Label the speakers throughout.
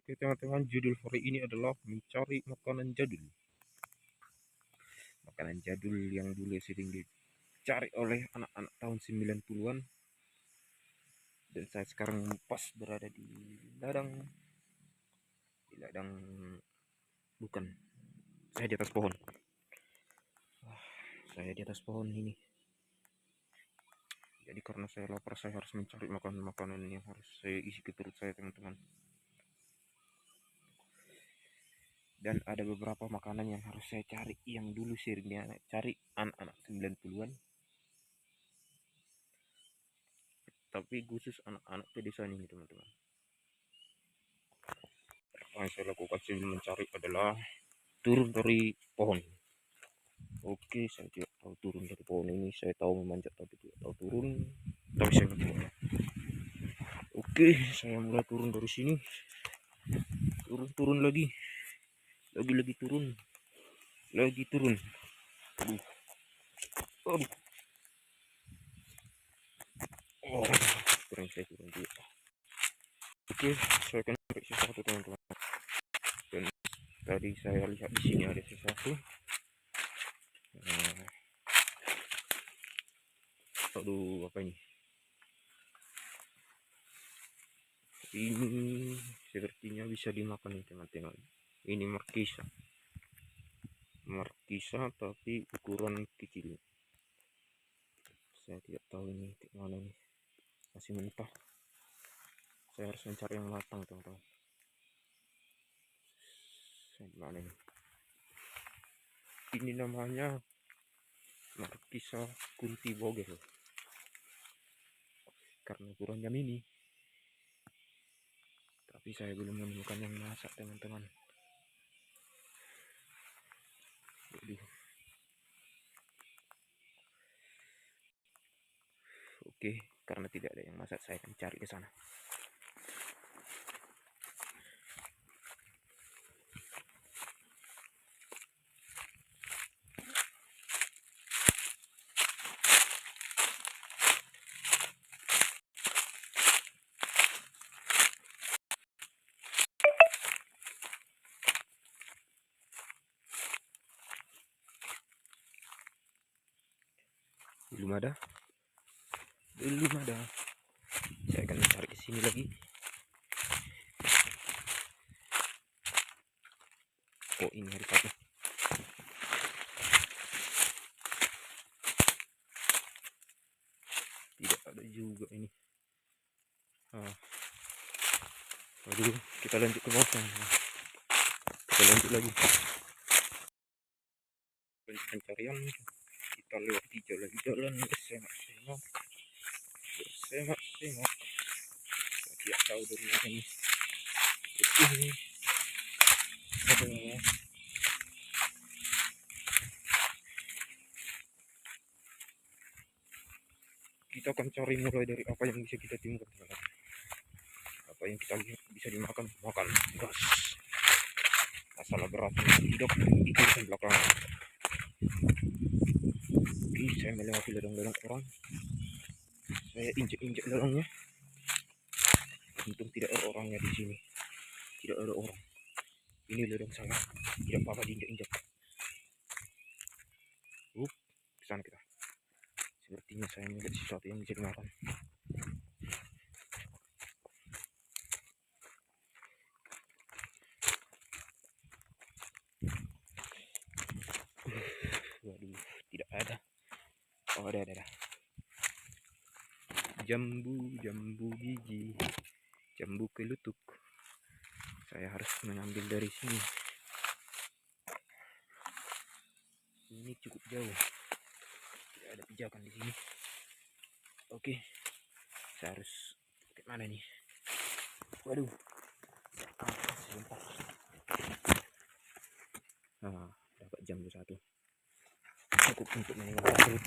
Speaker 1: Oke teman-teman, judul hari ini adalah mencari makanan jadul. Makanan jadul yang dulu sering dicari oleh anak-anak tahun 90-an. Dan saya sekarang pas berada di ladang. Di ladang, bukan. Saya di atas pohon. Saya di atas pohon ini. Jadi karena saya lapar, saya harus mencari makanan-makanan yang harus saya isi ke perut saya, teman-teman. Dan ada beberapa makanan yang harus saya cari yang dulu sering cari anak-anak 90-an. Tapi khusus anak-anak pedesaan ini, teman-teman. Apa yang saya lakukan sebelum mencari adalah turun dari pohon. Oke, saya tidak tahu turun dari pohon ini. Saya tahu memanjat tapi tidak tahu turun. Tapi saya mencoba. Oke, saya mulai turun dari sini. Turun lagi. Lagi turun. Lagi turun. Aduh. Aduh. Oh, keren saya turun juga. Oke, saya akan cari sesuatu, teman-teman. Dan tadi saya lihat di sini ada sesuatu. Aduh, apa ini? Ini sepertinya bisa dimakan, teman-teman. Ini markisa tapi ukuran kecil. Saya tidak tahu ini mana nih, masih mentah. Saya harus mencari yang matang, teman-teman. Mana ini? Ini namanya markisa kunti bogel. Karena ukurannya mini. Tapi saya belum menemukan yang masak, teman-teman. Oke, karena tidak ada yang masak, saya akan cari ke sana. Belum ada. Saya akan mencari ke sini lagi. Oh, ini hari satu. Tidak ada juga ini. Aduh, kita lanjut ke bawah. Kita lanjut lagi. Pencarian kita lewati jalan-jalan bersemak-semak. Saya tidak tahu dari mana ini. Ini kita akan cari mulai dari apa yang bisa kita temukan, teman-teman. Apa yang kita lihat bisa dimakan, makan gas. Masalah berat hidup itu urusan belakang. Oke, saya melewati ladang-ladang orang. Saya injek ladangnya. Untung tidak ada orangnya di sini. Tidak ada orang. Ini ladang saya. Tidak apa-apa diinjak-injak. Kesana kita. Sepertinya saya melihat sesuatu yang bisa dimakan. Waduh, tidak ada. Oh, ada. Jambu gigi, jambu kelutuk. Saya harus mengambil dari sini. Ini cukup jauh. Tidak ada pijakan di sini. Oke, saya harus ke mana nih? Waduh, sebentar. Dapat jambu satu. Cukup untuk meninggalkan perut.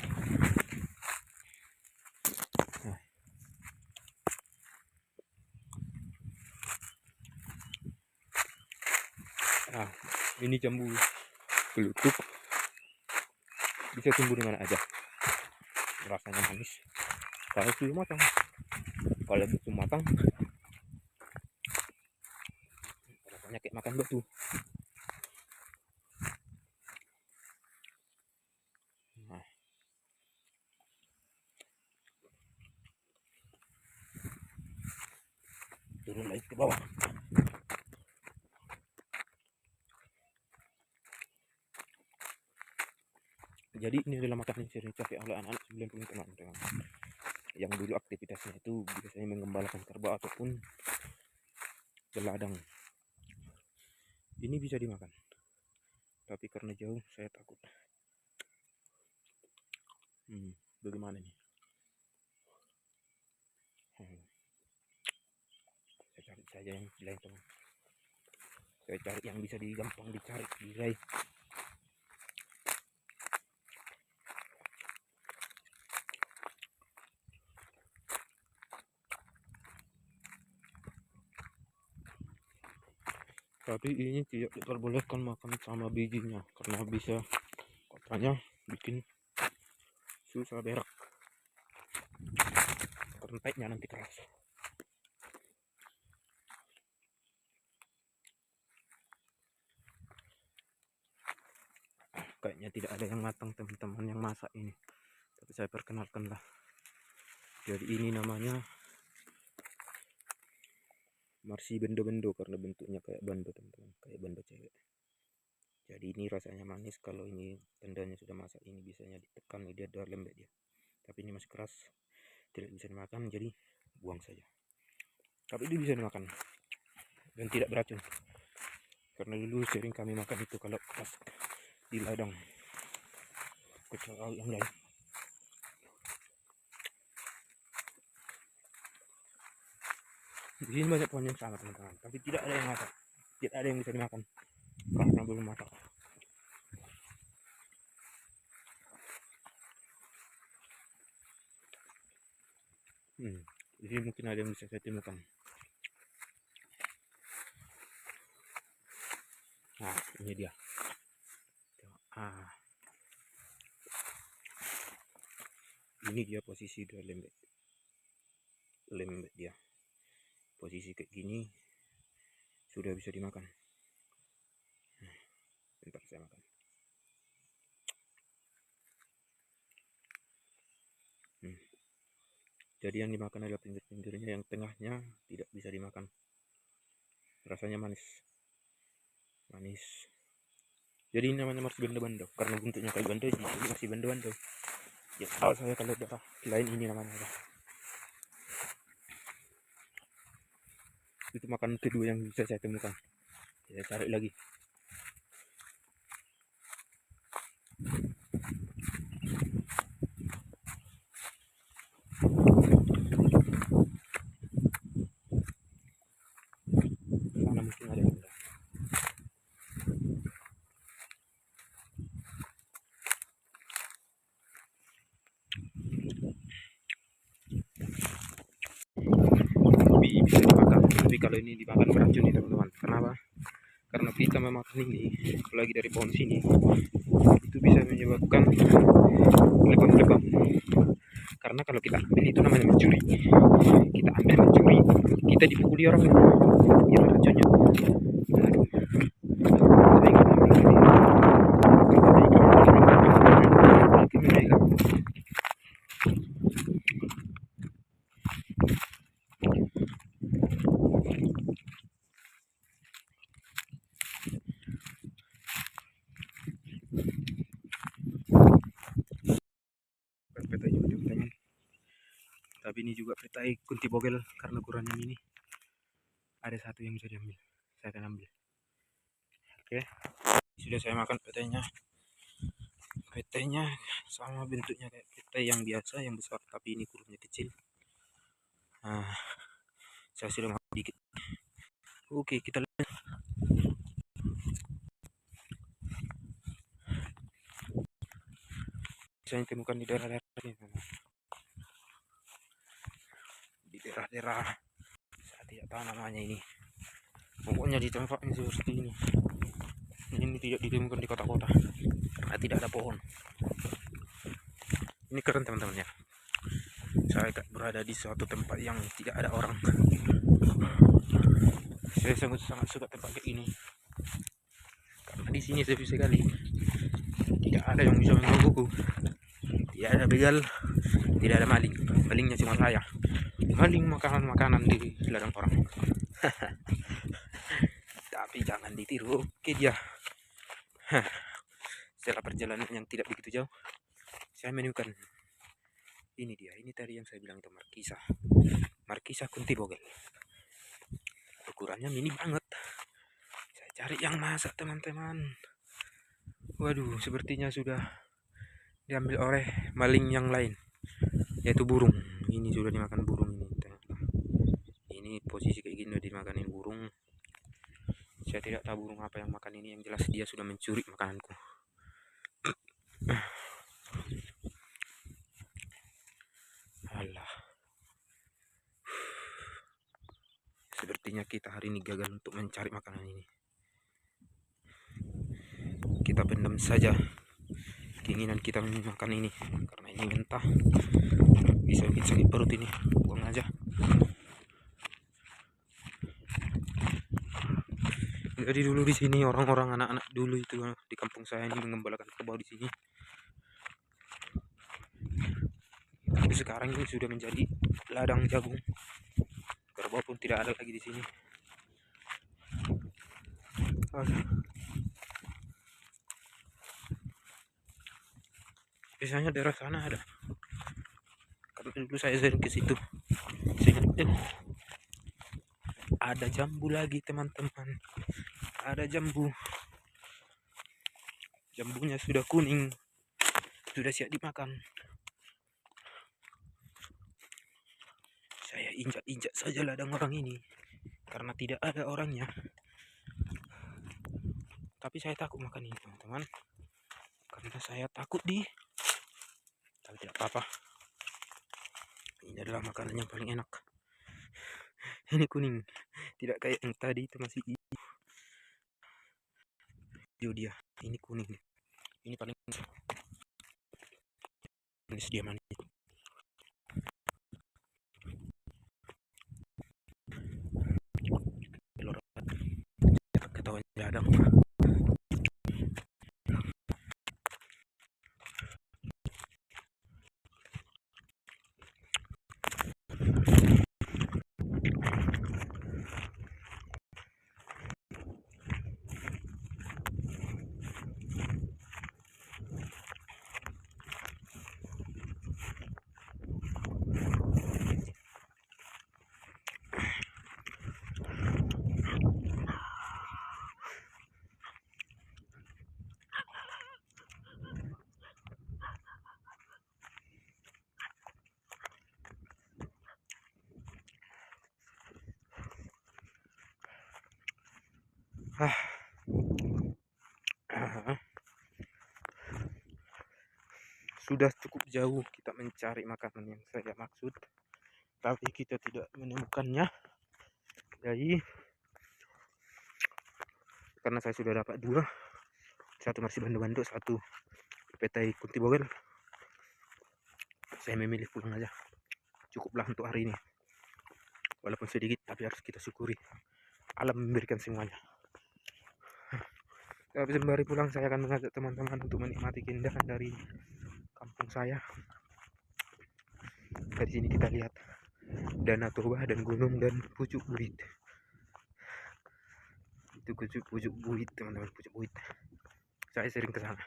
Speaker 1: Ini jambu kelutuk. Bisa tumbuh di mana aja. Rasanya manis. Kalau sudah matang. Kalau belum matang, rasanya kayak makan batu. Nah, turun lagi ke bawah. Jadi ini adalah makanan yang sering dipakai oleh anak-anak sebelum teman-teman yang dulu aktivitasnya itu biasanya mengembalakan kerbau ataupun beladang. Ini bisa dimakan, tapi karena jauh saya takut. Bagaimana nih? Saya cari saja yang lain teman. Saya cari yang bisa gampang dicari, diraih. Tapi ini tidak diperbolehkan makan sama bijinya karena bisa katanya bikin susah berak, kenteknya nanti keras. Kayaknya tidak ada yang matang teman-teman yang masak ini, tapi saya perkenalkan lah. Jadi ini namanya marsi bendo-bendo karena bentuknya kayak bando teman-teman, kayak bando cewek. Jadi ini rasanya manis. Kalau ini tandanya sudah masak, ini biasanya ditekan dia udah lembek dia, tapi ini masih keras, tidak bisa dimakan, jadi buang saja. Tapi ini bisa dimakan dan tidak beracun, karena dulu sering kami makan itu kalau pas di ladang kecuali yang lain. Di sini banyak pohon yang sama teman-teman, tapi tidak ada yang masak, tidak ada yang bisa dimakan karena belum masak. Jadi mungkin ada yang bisa saya temukan. Nah, ini dia. Ini dia posisi udah lembek dia. Posisi kayak gini sudah bisa dimakan. Bentar saya makan. Jadi yang dimakan adalah pinggir-pinggirnya, yang tengahnya tidak bisa dimakan. Rasanya manis. Jadi ini namanya marsi bendo-bendo karena bentuknya kayak bando, jadi marsi bendo-bendo. Ya tahu saya kalau daerah lain ini namanya apa. Itu makanan kedua yang bisa saya temukan. Saya cari lagi. Mana mungkin ada benda. Bisa dimakan, tapi kalau ini dimakan beracun nih teman-teman. Kenapa? Karena kita memakan ini, apalagi dari pohon sini, itu bisa menyebabkan lebam-lebam. Karena kalau kita ambil itu namanya mencuri. Kita ambil mencuri, kita dipukuli orang yang racunnya. Petai juga teman-teman. Tapi ini juga petai kunti bogel karena ukurannya ini. Ada satu yang bisa diambil, saya akan ambil. Oke, sudah saya makan petainya. Petainya sama bentuknya kayak petai yang biasa, yang besar, tapi ini kurungnya kecil. Nah, saya sudah makan dikit. Oke, kita lihat. Saya temukan di daerah-daerah ini, di daerah-daerah saya tidak tahu namanya ini. Pokoknya di tempat ini seperti ini. Ini tidak ditemukan di kota-kota karena tidak ada pohon. Ini keren teman-teman ya. Saya berada di suatu tempat yang tidak ada orang. Saya sangat suka tempat kayak ini karena di sini sepi sekali, tidak ada yang bisa menggangguku, tidak ada begal, tidak ada maling. Malingnya cuma saya, maling makanan di ladang orang. Tapi jangan ditiru. Oke dia. Setelah perjalanan yang tidak begitu jauh, saya menemukan ini dia. Ini tadi yang saya bilang itu Markisa Kunti Bogel. Ukurannya mini banget. Saya cari yang masak teman-teman. Waduh, sepertinya sudah diambil oleh maling yang lain, yaitu burung. Ini sudah dimakan burung ini. Ini posisi kayak gini udah dimakanin burung. Saya tidak tahu burung apa yang makan ini. Yang jelas dia sudah mencuri makananku. Alah. Sepertinya kita hari ini gagal untuk mencari makanan ini. Kita pendam saja keinginan kita makan ini karena ini mentah, bisa bikin sakit perut ini. Buang aja. Jadi dulu di sini orang-orang anak-anak dulu itu di kampung saya ini mengembalakan kerbau di sini. Tapi sekarang ini sudah menjadi ladang jagung. Kerbau pun tidak ada lagi di sini. Biasanya daerah sana ada. Karena dulu saya sering ke situ. Ada jambu lagi teman-teman. Ada jambu. Jambunya sudah kuning. Sudah siap dimakan. Saya injak-injak saja ladang orang ini karena tidak ada orangnya. Tapi saya takut makan ini teman-teman, karena saya takut tapi tidak apa-apa. Ini adalah makanan yang paling enak. Ini kuning, tidak kayak yang tadi itu masih hijau dia. Ini kuning. Ini paling manis dia manis. Ketahuan ladang. Sudah cukup jauh kita mencari makanan yang saya maksud, tapi kita tidak menemukannya. Jadi karena saya sudah dapat dua, satu masih bantu-bantu, satu petai Kunti Bogel, saya memilih pulang aja. Cukuplah untuk hari ini, walaupun sedikit tapi harus kita syukuri. Alam memberikan semuanya. Tapi sembari pulang saya akan mengajak teman-teman untuk menikmati keindahan dari kampung saya. Dari sini kita lihat Danau Toba dan gunung dan pucuk buit. Itu pucuk buit teman-teman, pucuk buit. Saya sering ke sana.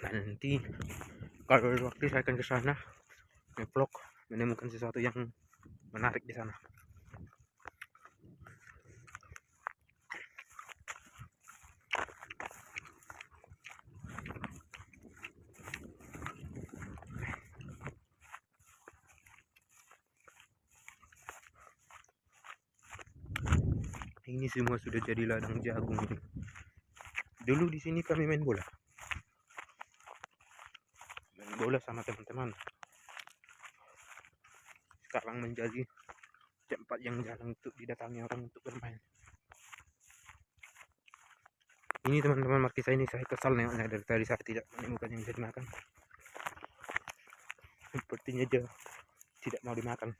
Speaker 1: Nanti kalau ada waktu saya akan ke sana nge-vlog, menemukan sesuatu yang menarik di sana. Ini semua sudah jadi ladang jagung. Dulu di sini kami main bola sama teman-teman. Sekarang menjadi tempat yang jarang untuk didatangi orang untuk bermain. Ini teman-teman markisa ini saya kesal nengoknya, dari tadi saya tidak menemukan yang bisa dimakan. Sepertinya dia tidak mau dimakan.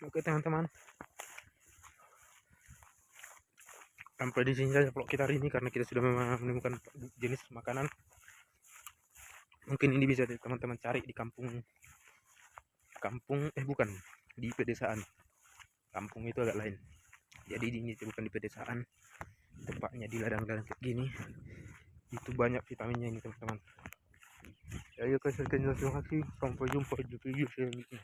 Speaker 1: Oke teman-teman, sampai di sini saja vlog kita hari ini karena kita sudah menemukan jenis makanan. Mungkin ini bisa teman-teman cari di kampung bukan di pedesaan. Kampung itu agak lain. Jadi ini bukan di pedesaan, tempatnya di ladang-ladang kayak gini. Itu banyak vitaminnya ini teman-teman. Ayo kasih terima kasih. Sampai jumpa di video selanjutnya.